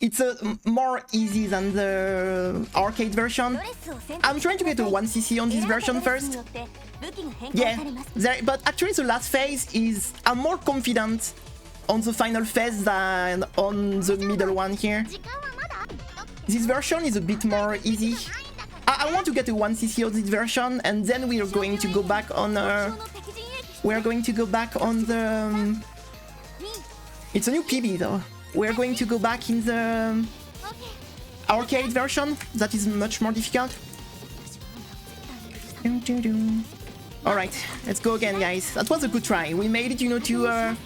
it's more easy than the arcade version. I'm trying to get a 1cc on this version first. Yeah, but actually the last phase is... I'm more confident on the final phase than on the middle one here. This version is a bit more easy. I want to get a 1cc on this version, and then we are going to go back on... we are going to go back on the... it's a new PB though. We're going to go back in the arcade version. That is much more difficult. Alright, let's go again, guys. That was a good try. We made it, you know, to...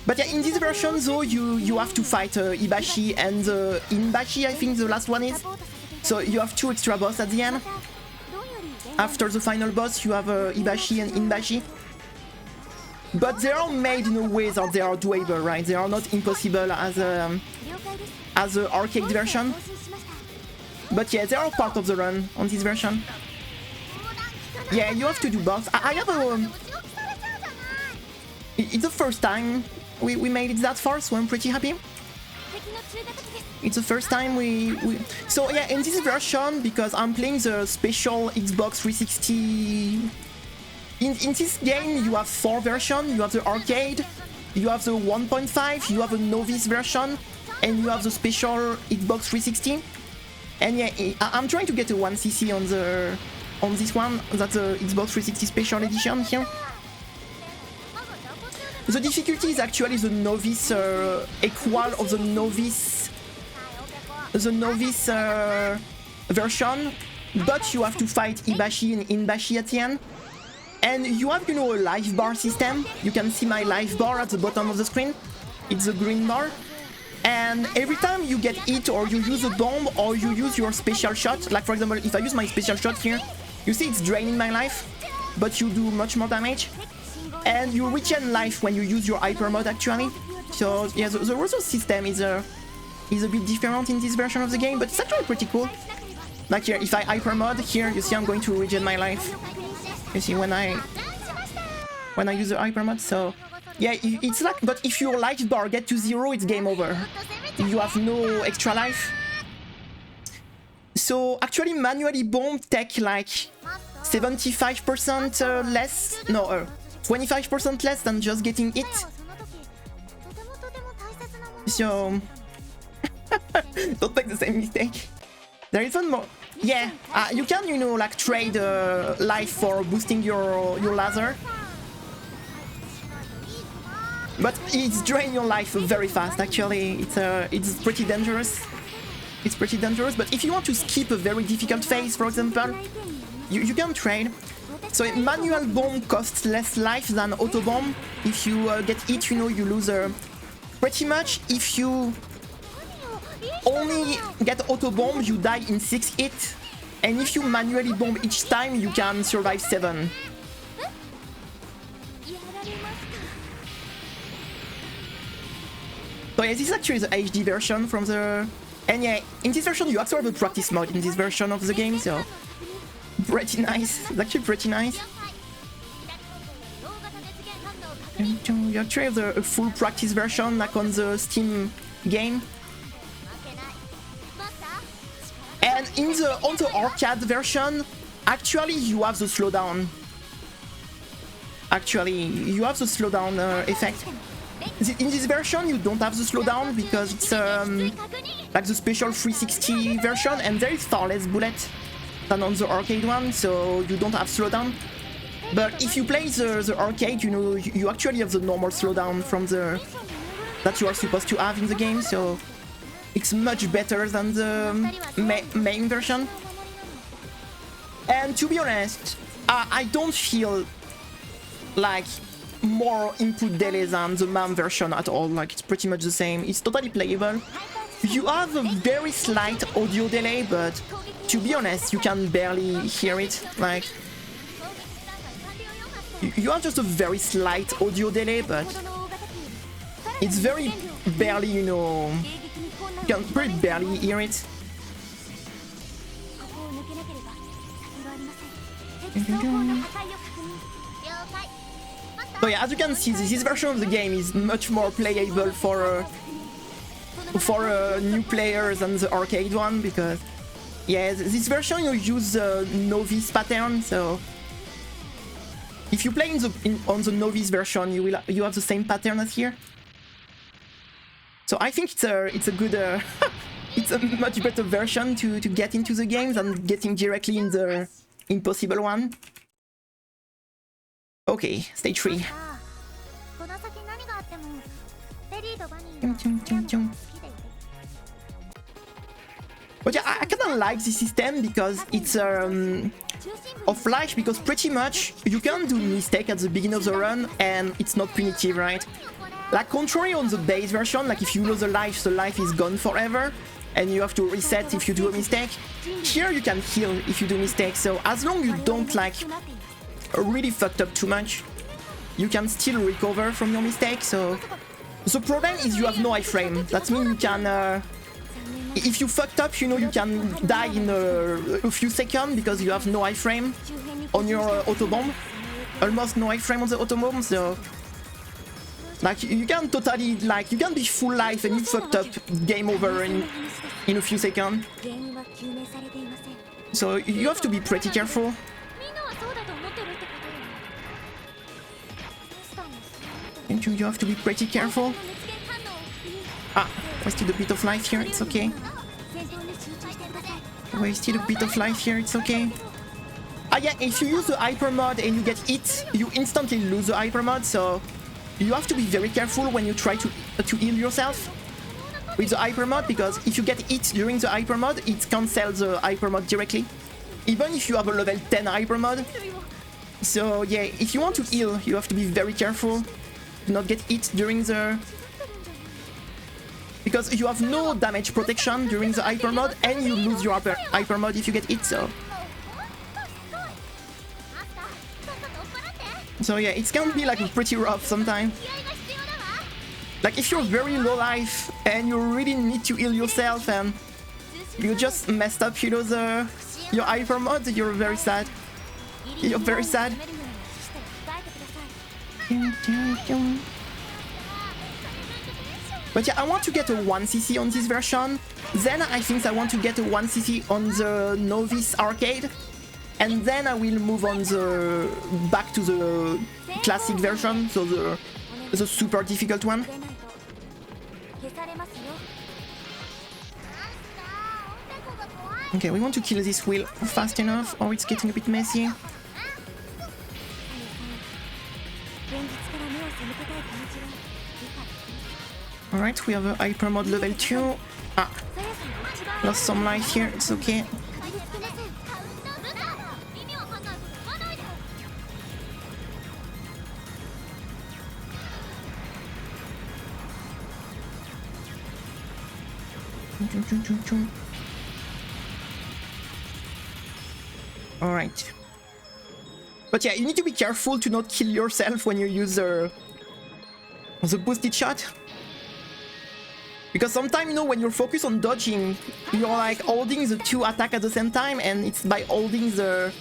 But yeah, in this version, though, you have to fight Ibashi and Inbashi, I think the last one is. So you have 2 extra boss at the end. After the final boss, you have Ibashi and Inbashi. But they are made in a way that they are doable, right? They are not impossible as a arcade version. But yeah, they are part of the run on this version. Yeah, you have to do both. I have a... it's the first time we made it that far, so I'm pretty happy. It's the first time we... So yeah, in this version, because I'm playing the special Xbox 360... In this game, you have 4 versions. You have the arcade, you have the 1.5, you have a novice version, and you have the special Xbox 360. And yeah, I'm trying to get a 1cc on this one. That's the Xbox 360 special edition here. The difficulty is actually the novice equal of the novice version, but you have to fight Ibashi and Inbashi at the end. And you have, you know, a life bar system. You can see my life bar at the bottom of the screen. It's a green bar. And every time you get hit or you use a bomb or you use your special shot, like for example, if I use my special shot here, you see it's draining my life, but you do much more damage. And you regen life when you use your hyper mode actually. So yeah, the resource system is a bit different in this version of the game, but it's actually pretty cool. Like here, if I hyper mode, here you see I'm going to regen my life. You see when I use the hyper mode, so yeah, it's like, but if your life bar get to 0, it's game over. You have no extra life. So actually manually bomb take like 75% less, no, 25% less than just getting hit. So don't make the same mistake. There is one more. Yeah, you can, you know, like trade life for boosting your laser. But it's draining your life very fast, actually. It's pretty dangerous. It's pretty dangerous, but if you want to skip a very difficult phase, for example, you can trade. So manual bomb costs less life than auto bomb. If you get hit, you know, you lose pretty much. If you only get auto bomb, you die in 6 hits. And if you manually bomb each time, you can survive 7. So yeah, this is actually the HD version from the... And yeah, in this version you actually have a practice mode in this version of the game, so... Pretty nice, it's actually pretty nice. You actually have a full practice version like on the Steam game. And on the arcade version, actually you have the slowdown. Actually, you have the slowdown effect. In this version, you don't have the slowdown because it's like the special 360 version, and there is far less bullets than on the arcade one, so you don't have slowdown. But if you play the arcade, you know, you actually have the normal slowdown from that you are supposed to have in the game, so it's much better than the main version. And to be honest, I don't feel like more input delay than the MAM version at all. Like, it's pretty much the same. It's totally playable. You have a very slight audio delay, but to be honest, you can barely hear it. Like, you have just a very slight audio delay, but it's very barely, you know, you can pretty barely hear it. So yeah, as you can see, this version of the game is much more playable for for new players than the arcade one, because yeah, this version you use the novice pattern, so if you play on the novice version, you have the same pattern as here. So I think it's a good it's a much better version to get into the game than getting directly in the impossible one. Okay, stage 3. But yeah, I kinda like this system because it's of life, because pretty much you can do mistake at the beginning of the run and it's not punitive, right? Like contrary on the base version, like if you lose a life, the life is gone forever and you have to reset if you do a mistake. Here you can heal if you do mistakes, so as long as you don't like really fucked up too much, you can still recover from your mistake. So the problem is you have no iframe. That means you can if you fucked up, you know, you can die in a few seconds because you have no iframe on your auto bomb. Almost no iframe on the auto bomb, so like you can totally, like, you can be full life and you fucked up, game over in a few seconds. So you have to be pretty careful. And you have to be pretty careful. Ah, wasted a bit of life here, it's okay. Wasted a bit of life here, it's okay. Ah yeah, if you use the hyper mod and you get hit, you instantly lose the hyper mod, so you have to be very careful when you try to heal yourself with the hyper mod, because if you get hit during the hyper mod, it cancels the hyper mod directly, even if you have a level 10 hyper mod. So yeah, if you want to heal, you have to be very careful, do not get hit during the... because you have no damage protection during the hyper mod and you lose your hyper mod if you get hit, so... So yeah, it can be like pretty rough sometimes. Like if you're very low life and you really need to heal yourself and you just messed up, you know, your hyper mod, you're very sad. You're very sad. But yeah, I want to get a 1cc on this version. Then I think I want to get a 1cc on the Novice arcade. And then I will move on back to the classic version, so the super difficult one. Okay, we want to kill this wheel fast enough, or it's getting a bit messy. Alright, we have a hyper mod level 2. Ah, lost some life here, it's okay. Alright. But yeah, you need to be careful to not kill yourself when you use the boosted shot. Because sometimes, you know, when you're focused on dodging, you're like holding the 2 attacks at the same time, and it's by holding the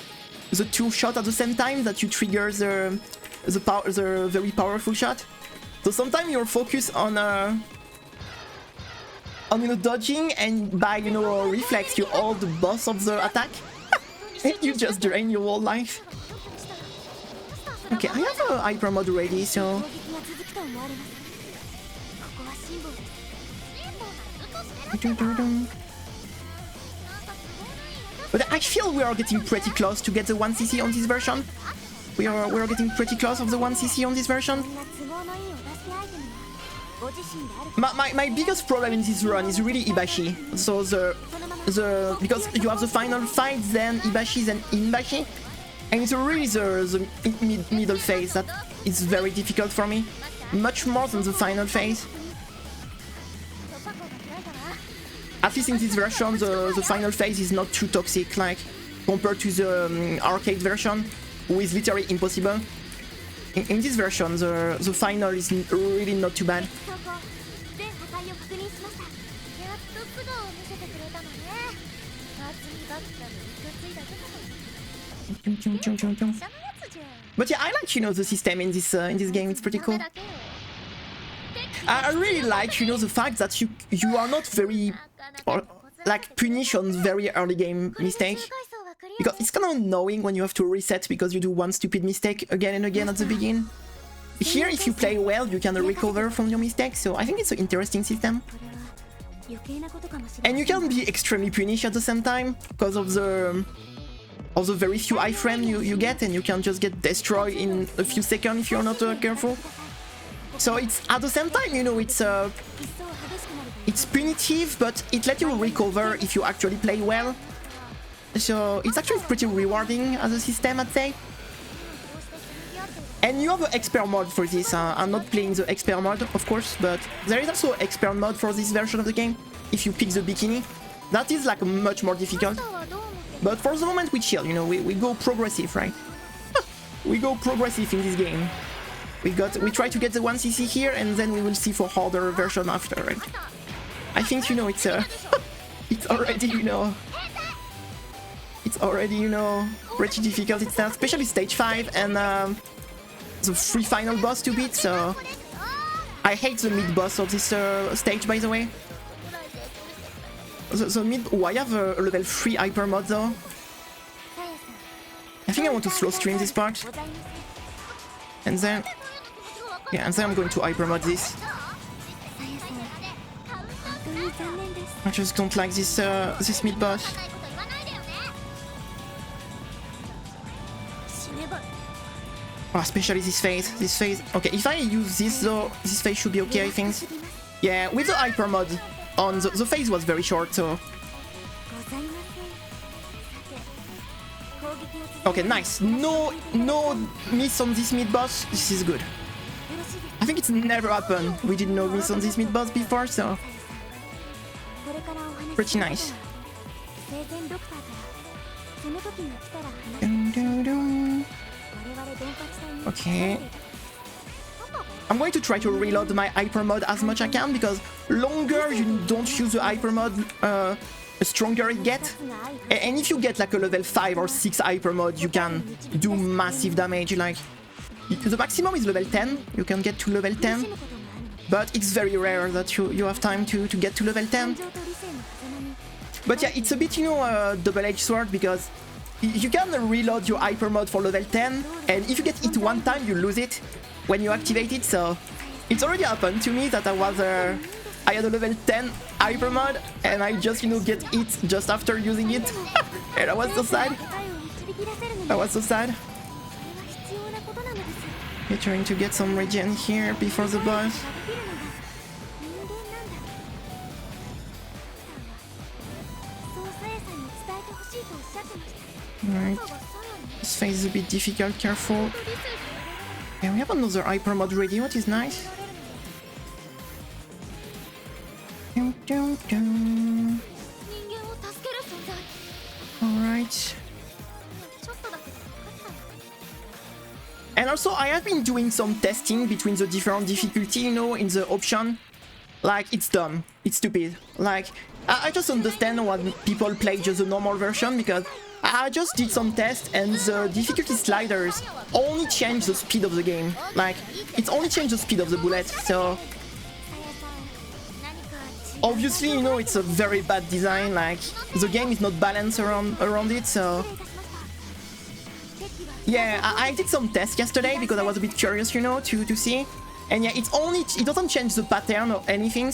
2 shots at the same time that you trigger the very powerful shot. So sometimes you're focused on you know, dodging, and by, you know, reflex you hold the boss of the attack and you just drain your whole life. Okay, I have a hyper mod ready, so but I feel we are getting pretty close to get the 1cc on this version. We are getting pretty close of the 1cc on this version. My biggest problem in this run is really Ibashi. So because you have the final fight, then Ibashi, then Inbashi, and it's really the middle phase that is very difficult for me, much more than the final phase. At least in this version, the final phase is not too toxic, like compared to the arcade version, who is literally impossible. In this version, the final is really not too bad. But yeah, I like, you know, the system in this game. It's pretty cool. I really like, you know, the fact that you are not very like punished on very early game mistake, because it's kind of annoying when you have to reset because you do one stupid mistake again and again at the beginning. Here, if you play well, you can recover from your mistakes, so I think it's an interesting system. And you can be extremely punished at the same time because of the very few iframe you get, and you can just get destroyed in a few seconds if you're not careful. So it's at the same time, you know, it's punitive, but it lets you recover if you actually play well. So it's actually pretty rewarding as a system, I'd say. And you have an expert mode for this. I'm not playing the expert mode, of course, but there is also an expert mode for this version of the game. If you pick the bikini, that is like much more difficult. But for the moment we chill, you know, we go progressive, right? We go progressive in this game. We try to get the 1cc here, and then we will see for harder version after, right? I think, you know, it's it's already, you know, pretty difficult itself, especially stage 5 and the 3 final boss to beat. So I hate the mid boss of this stage, by the way. The mid. Oh, I have a level 3 hyper mod though. I think I want to slow stream this part, and then I'm going to hyper mod this. I just don't like this this mid boss. Oh, especially this phase. This phase. Okay, if I use this though, this phase should be okay, I think. Yeah, with the hyper mod on the phase was very short, so. Okay, nice. No miss on this mid boss. This is good. I think it's never happened. We did no miss on this mid boss before, so pretty nice. Okay. I'm going to try to reload my hyper mod as much as I can, because longer you don't use the hyper mod, stronger it gets. And if you get like a level 5 or 6 hyper mod, you can do massive damage. Like the maximum is level 10. You can get to level 10, but it's very rare that you have time to get to level 10. But yeah, it's a bit, you know, a double-edged sword, because you can reload your hyper mod for level 10, and if you get hit one time, you lose it when you activate it. So it's already happened to me that I had a level 10 hyper mod, and I just, you know, get hit just after using it. And I was so sad. I was so sad. We're trying to get some regen here before the boss. Alright. This phase is a bit difficult, careful. Yeah, we have another hyper mod ready, what is nice. Alright. And also, I have been doing some testing between the different difficulty, you know, in the option. Like, it's dumb. It's stupid. Like, I just understand when people play just the normal version, because I just did some tests, and the difficulty sliders only change the speed of the game. Like, it's only changed the speed of the bullet, so obviously, you know, it's a very bad design. Like, the game is not balanced around it, so yeah, I did some tests yesterday because I was a bit curious, you know, to see. And yeah, it doesn't change the pattern or anything.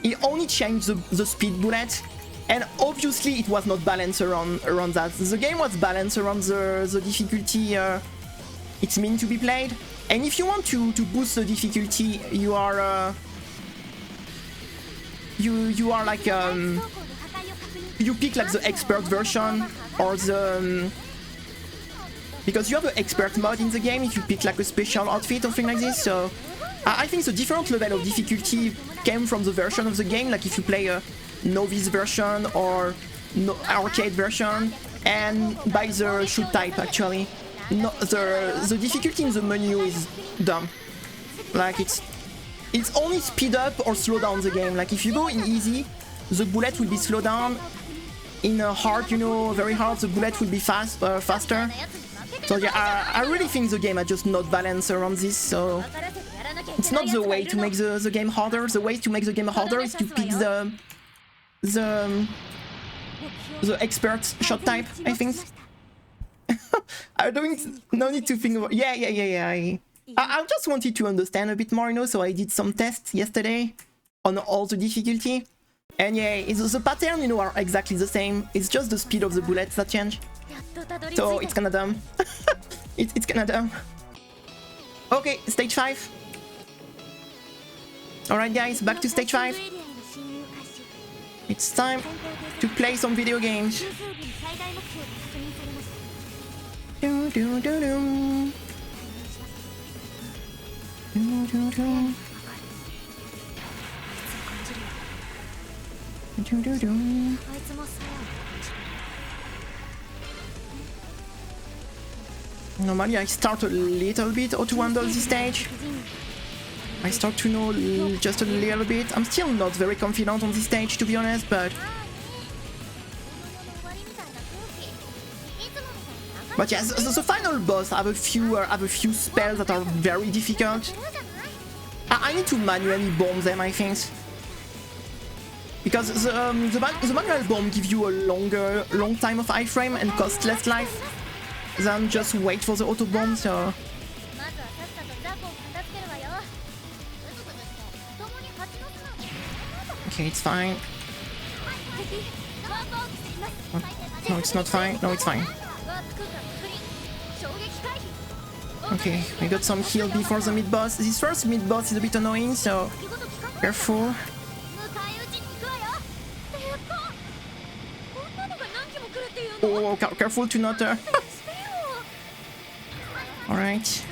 It only changed the speed bullet. And obviously it was not balanced around that. The game was balanced around the difficulty it's meant to be played. And if you want to boost the difficulty, you are you are like you pick like the expert version, or the because you have an expert mode in the game if you pick like a special outfit or something like this. So I think the different level of difficulty came from the version of the game. Like if you play a novice version or arcade version, and by the shoot type actually. No, the difficulty in the menu is dumb. Like it's only speed up or slow down the game. Like if you go in easy, the bullet will be slowed down. In a hard, you know, very hard, the bullet will be faster. So yeah, I really think the game are just not balanced around this. So It's not the way to make the game harder. The way to make the game harder is to pick the expert shot type, I think. I don't no need to think about. Yeah. I just wanted to understand a bit more, you know. So I did some tests yesterday on all the difficulty, and yeah, the pattern, you know, are exactly the same. It's just the speed of the bullets that change. So it's kinda dumb. it's kinda dumb. Okay, stage 5. Alright guys, back to stage 5. It's time to play some video games. Do, do, do, do. Do, do, do. Do, do, do. Normally I start a little bit how to handle this stage. I start to know just a little bit. I'm still not very confident on this stage, to be honest, but yeah, the final boss have a few spells that are very difficult. I need to manually bomb them, I think, because the manual bomb gives you a long time of iframe and costs less life than just wait for the auto bomb. So okay, it's fine. No, it's not fine. No, it's fine. Okay, we got some heal before the mid-boss. This first mid-boss is a bit annoying, so careful. Oh, careful to not... Alright.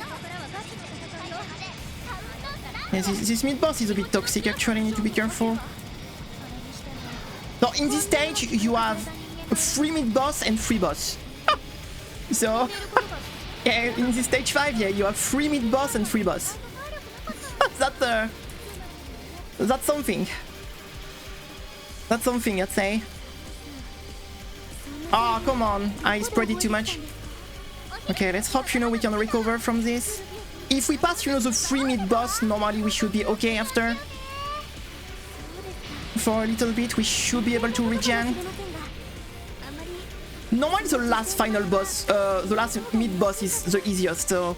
Yeah, this mid-boss is a bit toxic, actually. Need to be careful. So, in this stage, you have a free mid-boss and free boss. So... yeah, in this stage 5, yeah, you have free mid-boss and free boss. That's something. That's something, I'd say. Oh, come on. I spread it too much. Okay, let's hope, you know, we can recover from this. If we pass, you know, the free mid-boss, normally we should be okay after. For a little bit, we should be able to regen. Normally the last final boss, the last mid-boss is the easiest, so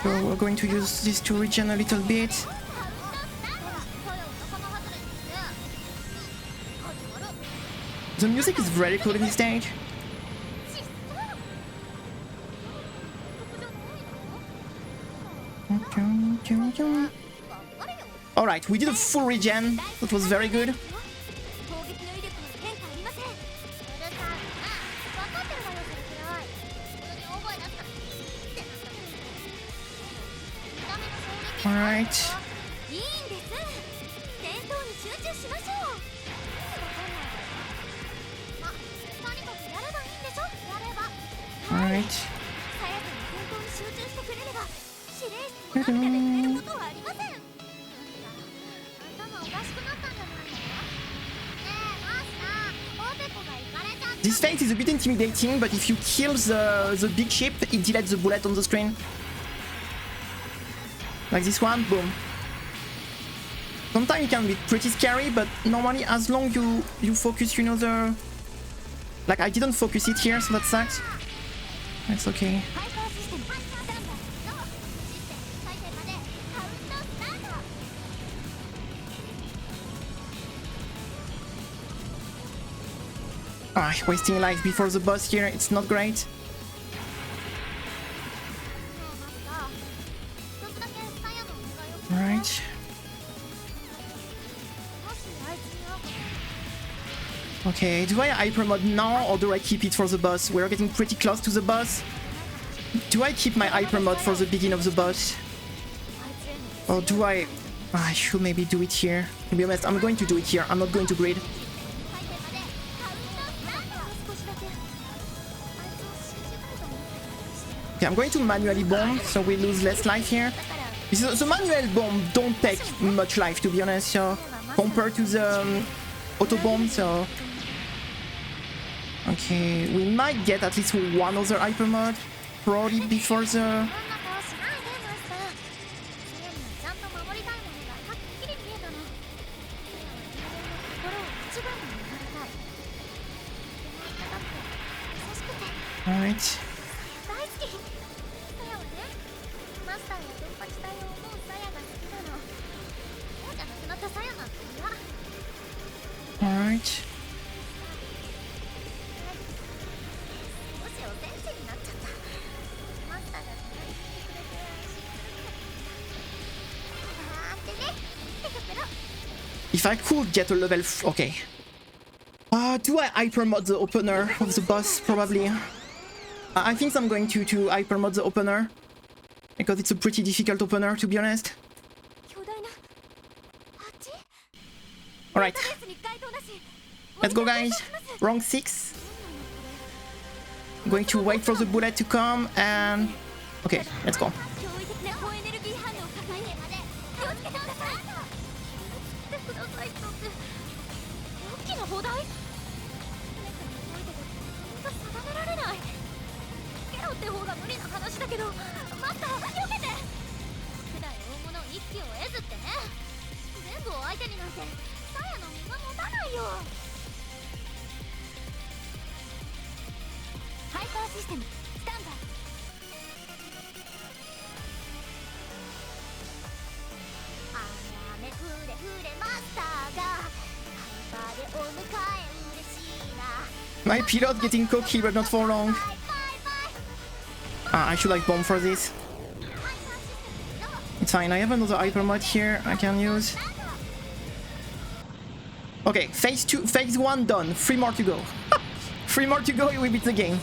we're going to use this to regen a little bit. The music is very cool in this stage. Alright, we did a full regen. That was very good. Alright. Alright. This phase is a bit intimidating, but if you kill the big ship, it deletes the bullet on the screen. Like this one, boom. Sometimes it can be pretty scary, but normally as long you focus, you know, the... Like I didn't focus it here, so that sucks. That's okay. Ah, wasting life before the boss here, it's not great. Alright. Okay, do I hyper mode now or do I keep it for the boss? We're getting pretty close to the boss. Do I keep my hyper mode for the beginning of the boss? Or do I... I should maybe do it here. To be honest, I'm going to do it here. I'm not going to grid. Okay, I'm going to manually bomb, so we lose less life here. The manual bomb don't take much life, to be honest, so compared to the auto bomb, so... Okay, we might get at least one other hyper mode, probably before the Alright. Alright. If I could get a level okay. Do I hyper mod the opener of the boss? Probably. I think I'm going to hyper mod the opener because it's a pretty difficult opener, to be honest. Alright. Let's go, guys. Rank 6. I'm going to wait for the bullet to come and... Okay, let's go. My pilot getting cocky, but not for long. I should like bomb for this. It's fine, I have another hyper mod here I can use. Okay, phase 1 done. 3 more to go. 3 more to go, we beat the game.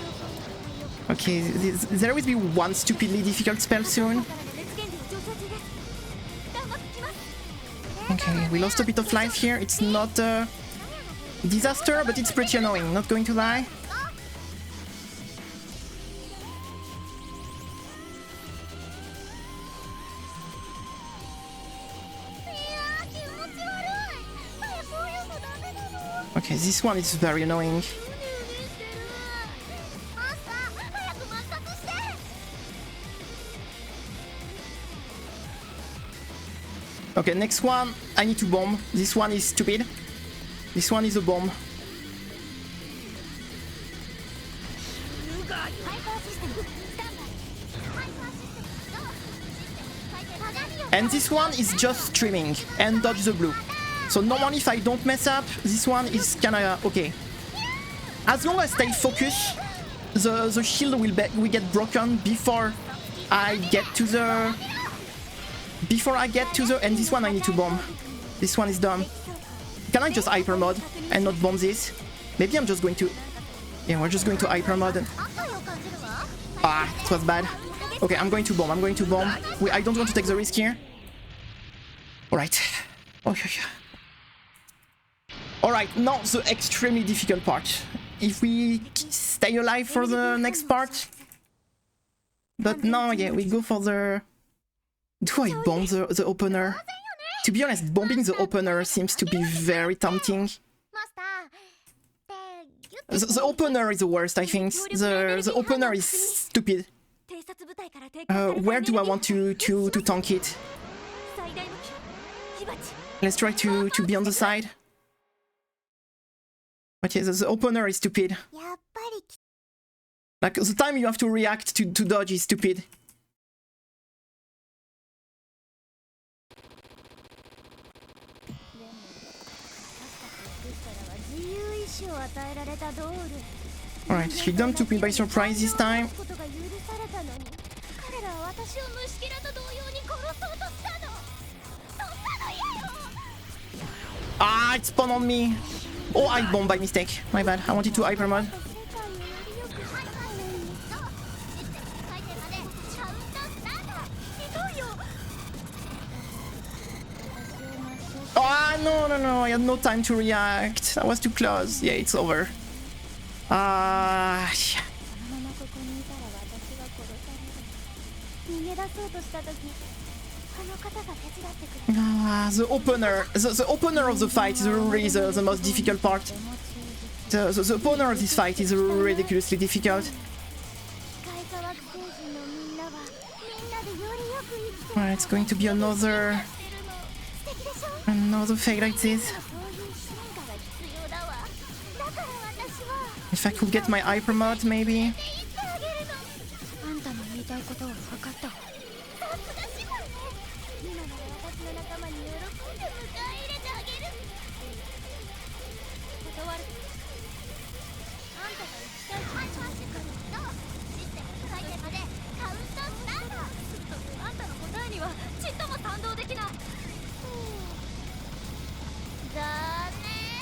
Okay, there will be one stupidly difficult spell soon. Okay, we lost a bit of life here. It's not a disaster, but it's pretty annoying, not going to lie. Okay, this one is very annoying. Okay, next one, I need to bomb. This one is stupid. This one is a bomb. And this one is just streaming and dodge the blue. So normally if I don't mess up, this one is kinda okay. As long as I stay focused, the shield will get broken before I get to the... and this one I need to bomb. This one is dumb. Can I just hyper mod and not bomb this? Maybe I'm just going to... Yeah, we're just going to hyper mod. It was bad. Okay, I'm going to bomb. I don't want to take the risk here. Alright. Alright, now the extremely difficult part. If we stay alive for the next part. But now, yeah, we go for the... Do I bomb the opener? To be honest, bombing the opener seems to be very tempting. The opener is the worst, I think. The opener is stupid. Where do I want to tank it? Let's try to be on the side. But yeah, the opener is stupid. Like, the time you have to react to dodge is stupid. Alright, he done took me by surprise this time. It spawned on me. Oh, I bombed by mistake. My bad. I wanted to hyper mod. No. I had no time to react. I was too close. Yeah, it's over. The opener. The opener of the fight is really the most difficult part. The opener of this fight is ridiculously difficult. Alright, it's going to be another fake like this. If I could get my hyper mod, maybe.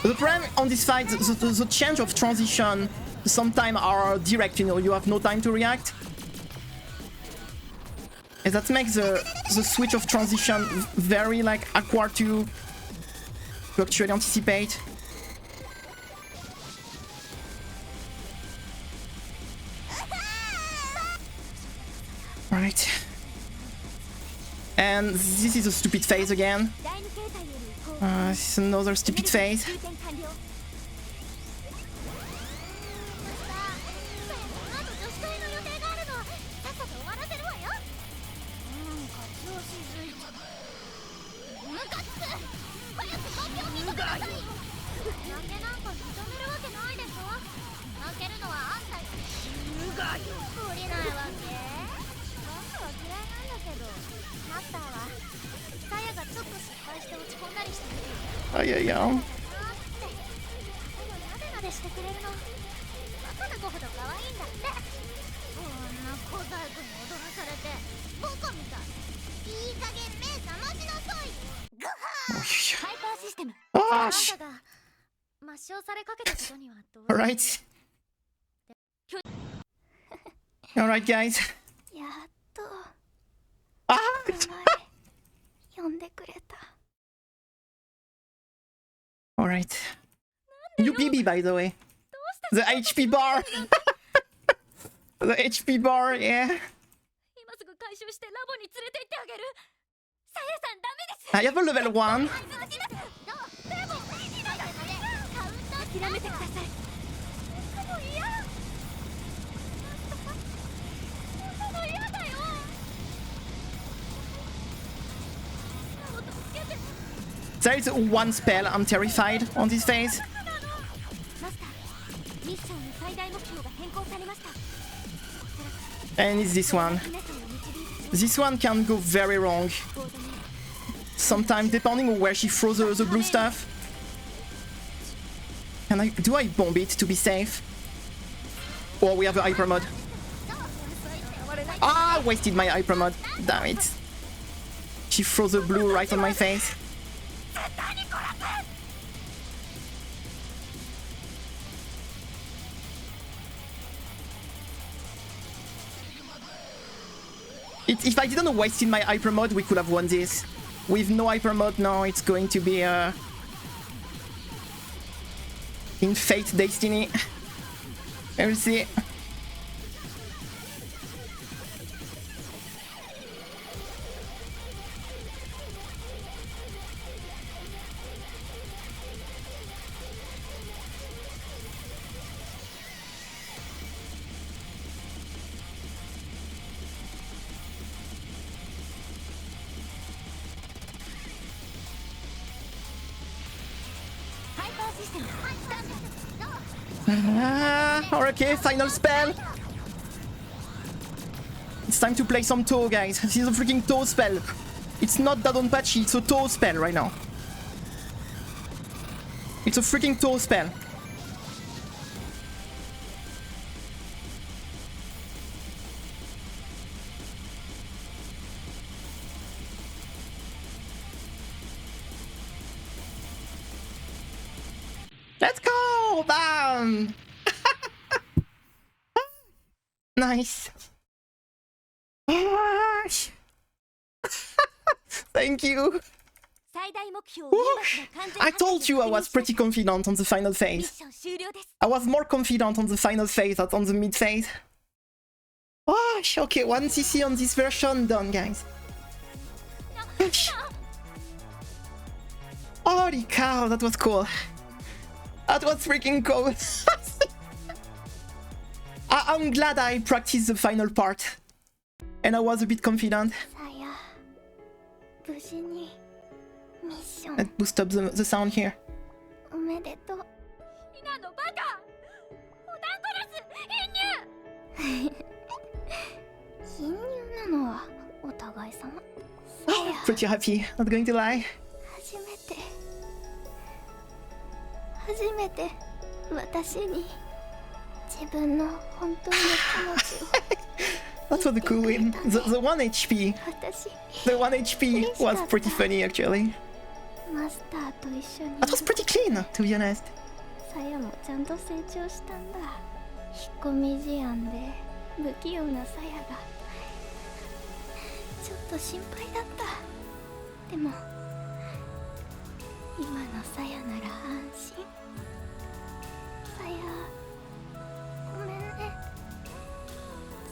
The problem on this fight, the change of transition sometimes are direct, you know, you have no time to react. And that makes the switch of transition very like awkward to actually anticipate. Right. And this is a stupid phase again. This is another stupid phase. Oh yeah, yeah. Gosh. Alright. Alright, guys. Ah! Alright. New BB, by the way. The HP bar. The HP bar, yeah. I have a level 1. There is one spell I'm terrified on this phase. And it's this one. This one can go very wrong. Sometimes, depending on where she throws the blue stuff. Do I bomb it to be safe? Or we have a hyper mod. Ah, I wasted my hyper mod. Damn it. She throws the blue right on my face. If I didn't waste in my hyper mod, we could have won this. With no hyper mod now, it's going to be in fate destiny. We'll see. Okay, final spell. It's time to play some Toe, guys. This is a freaking Toe spell. It's not DoDonPachi, it's a Toe spell right now. It's a freaking Toe spell. Let's go! Bam! Nice. Thank you. I told you I was pretty confident on the final phase. I was more confident on the final phase than on the mid phase. Okay, 1 CC on this version, done, guys. Holy cow, that was cool. That was freaking cool. I'm glad I practiced the final part. And I was a bit confident. Let's boost up the sound here. Pretty happy, not going to lie. That was a cool win. The 1 HP. The 1 HP was pretty funny, actually. マスターと一緒に That was pretty clean, to be honest. さやもちゃんと成長したんだ。引っ込み思案で不器用なさやがちょっと心配だった。でも今のさやなら安心。さやごめんね、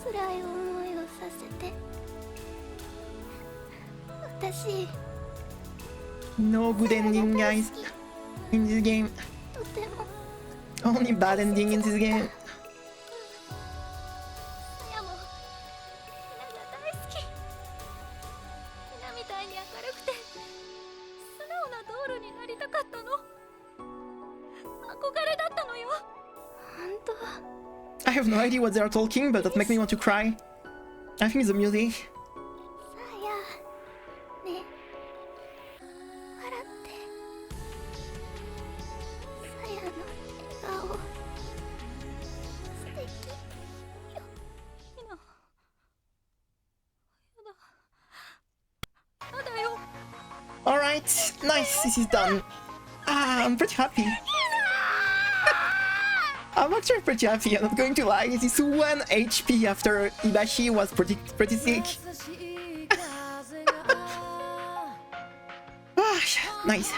辛い思いをさせて。私 No good ending, guys, in this game. とても Only bad ending in this game. さやもみんなが大好き。みんなみたいに明るくて素直なドールになりたかったの。憧れだったのよ。本当。 I have no idea what they're talking, but that makes me want to cry. I think it's the music. さやね、笑って。さやの笑顔素敵よ。みなやだよ。 Alright, nice, this is done. I'm pretty happy. I'm actually pretty happy, I'm not going to lie. This 1 HP after Ibashi was pretty sick. Nice.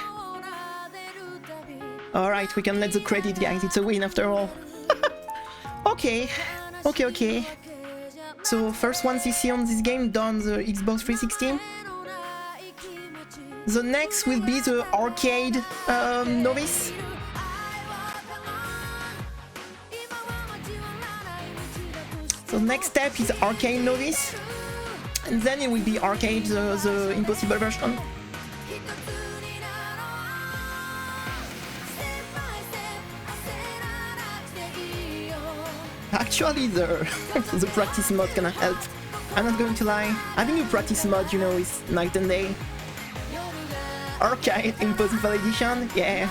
Alright, we can let the credit, guys. It's a win after all. Okay. So, first 1cc on this game done the Xbox 360. The next will be the arcade novice. So next step is arcade novice, and then it will be arcade the impossible version. Actually, the practice mode gonna help. I'm not going to lie. Having a practice mode, you know, is night and day. Arcade Impossible Edition, yeah.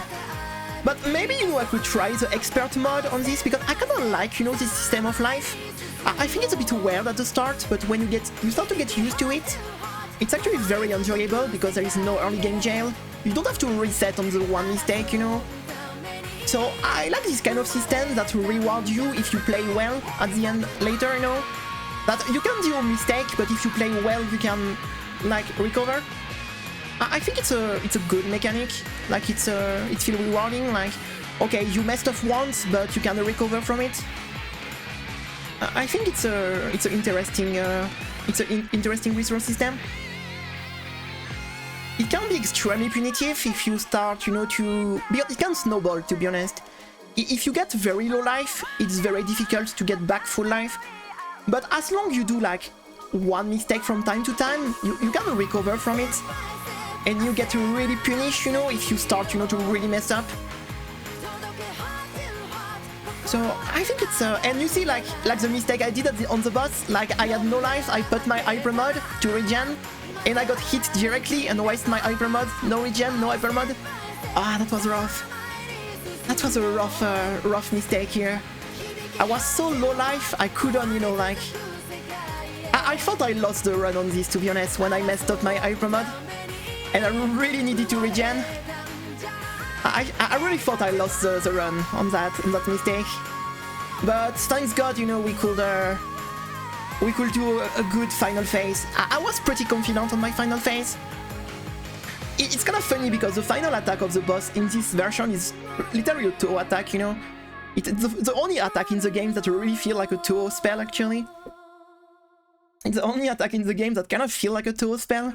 But maybe, you know, I could try the expert mode on this, because I kinda like, you know, this system of life. I think it's a bit weird at the start, but when you start to get used to it, it's actually very enjoyable, because there is no early game jail. You don't have to reset on the one mistake, you know. So I like this kind of system that reward you if you play well at the end later, you know. That you can do a mistake, but if you play well, you can, like, recover. I think it's a good mechanic. Like, it feels rewarding. Like, okay, you messed up once, but you can recover from it. I think it's an interesting resource system. It can be extremely punitive if you start, you know, it can snowball, to be honest. If you get very low life, it's very difficult to get back full life. But as long as you do, like, one mistake from time to time, you can recover from it. And you get really punished, you know, if you start, you know, to really mess up. So I think it's and you see, like the mistake I did on the boss, like I had no life, I put my hyper mod to regen, and I got hit directly and wasted my hyper mod, no regen, no hyper mod. Ah, that was rough. That was a rough mistake here. I was so low life, I couldn't, you know, like... I thought I lost the run on this, to be honest, when I messed up my hyper mod. And I really needed to regen. I really thought I lost the run on that mistake. But thanks God, you know, we could do a good final phase. I was pretty confident on my final phase. It's kind of funny because the final attack of the boss in this version is literally a toe attack, you know. It's the only attack in the game that really feel like a toe spell, actually. It's the only attack in the game that kind of feel like a toe spell.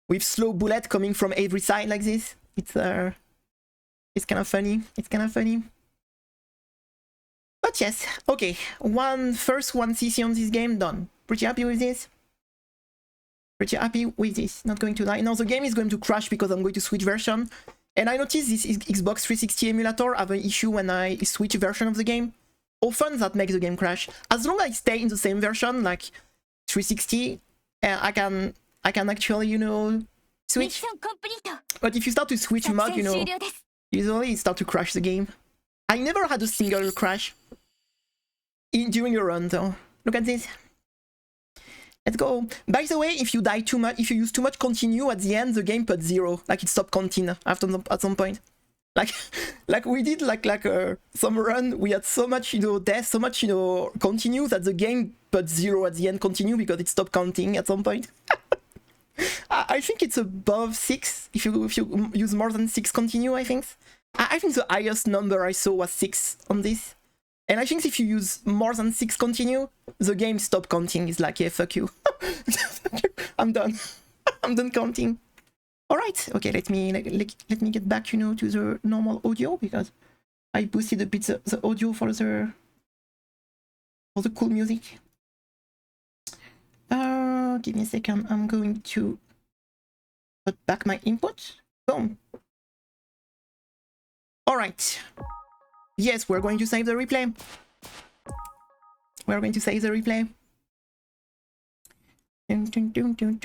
With slow bullet coming from every side like this. It's kind of funny. It's kind of funny. But yes, okay. First 1cc on this game done. Pretty happy with this. Pretty happy with this. Not going to lie. Now the game is going to crash because I'm going to switch version. And I noticed this Xbox 360 emulator have an issue when I switch version of the game. Often that makes the game crash. As long as I stay in the same version, like 360, I can actually, you know, switch. But if you start to switch mod, you know, usually it starts to crash the game. I never had a single crash during a run, though. Look at this. Let's go. By the way, if you die too much, if you use too much continue at the end, the game puts 0. Like it stopped counting at some point. Like we did some run, we had so much, death, so much, continue that the game put 0 at the end continue because it stopped counting at some point. I think it's above 6 if you use more than 6 continue, I think. I think the highest number I saw was 6 on this. And I think if you use more than 6 continue, the game stopped counting. It's like, yeah, fuck you. I'm done. I'm done counting. All right, okay, let me get back, to the normal audio because I boosted a bit the audio for the cool music. Give me a second. I'm going to put back my input. Boom. All right. Yes, we're going to save the replay. We're going to save the replay. Dun, dun, dun, dun, dun.